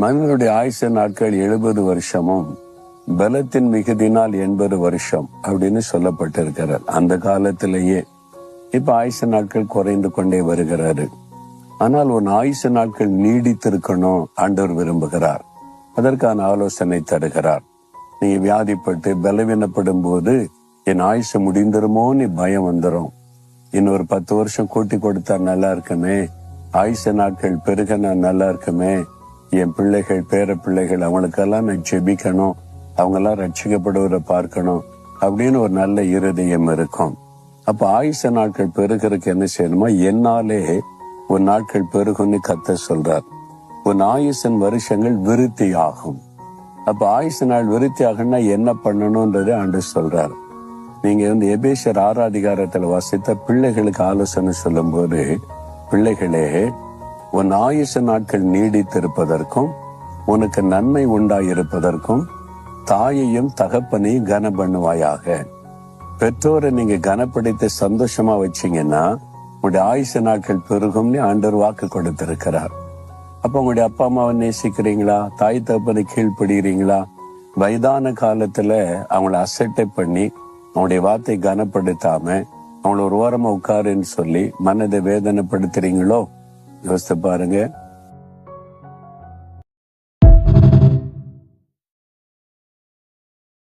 மனிதனுடைய ஆயுச நாட்கள் 70 வருஷமும் பலத்தின் மிகுதினால் 80 வருஷம் அப்படின்னு சொல்லப்பட்டிருக்கிறார். அந்த காலத்திலேயே இப்ப ஆயுச நாட்கள் குறைந்து கொண்டே வருகிறாரு. ஆனால் உன் ஆயுச நாட்கள் நீடித்திருக்கணும் ஆண்டவர் விரும்புகிறார். அதற்கான ஆலோசனை தருகிறார். நீங்க வியாதிப்பட்டு பலவீனப்படும் போது என் ஆயுசு முடிந்துருமோன்னு பயம் வந்துடும். இன்னொரு 10 வருஷம் கூட்டி கொடுத்தா நல்லா இருக்குமே, ஆயுச நாட்கள் பெருகனா நல்லா இருக்குமே, என் பிள்ளைகள் பேர பிள்ளைகள் அவங்களுக்கெல்லாம் நான் ஜெபிக்கணும், அவங்கெல்லாம் ரட்சிக்கப்படுவதை பார்க்கணும் அப்படின்னு ஒரு நல்ல இருதயம் இருக்கும். அப்ப ஆயுச நாட்கள் பெருகிறதுக்கு என்ன செய்யணுமா, என்னாலே உன் நாட்கள் பெருகுன்னு கர்த்தர் சொல்றார். உன் ஆயுசன் வருஷங்கள் விருத்தி ஆகும். அப்ப ஆயுச நாள் விருத்தி ஆகும்னா என்ன பண்ணணும்ன்றது ஆண்டவர் சொல்றார். நீங்க எபேசியர் 6 அதிகாரத்துல வாசித்த பிள்ளைகளுக்கு ஆலோசனை சொல்லும் போது, பிள்ளைகளே உன் ஆயுச நாட்கள் நீடித்திருப்பதற்கும் உனக்கு நன்மை உண்டாயிருப்பதற்கும் தாயையும் தகப்பனையும் கன பண்ணுவாயாக. பெற்றோரை நீங்க கனப்படுத்தி சந்தோஷமா வச்சீங்கன்னா உங்களுடைய ஆயுச நாட்கள் பெருகும்னு ஆண்டவர் வாக்கு கொடுத்திருக்கிறார். அப்ப உங்களுடைய அப்பா அம்மாவை நேசிக்கிறீங்களா, தாய் தகப்பனை கீழ்ப்படுகிறீங்களா? வயதான காலத்துல அவங்கள அசட்டை பண்ணி அவங்களுடைய வார்த்தை கனப்படுத்தாம அவங்கள ஒரு ஓரமா உட்காருன்னு சொல்லி மனதை வேதனைப்படுத்துறீங்களோ? யோசித்து பாருங்க.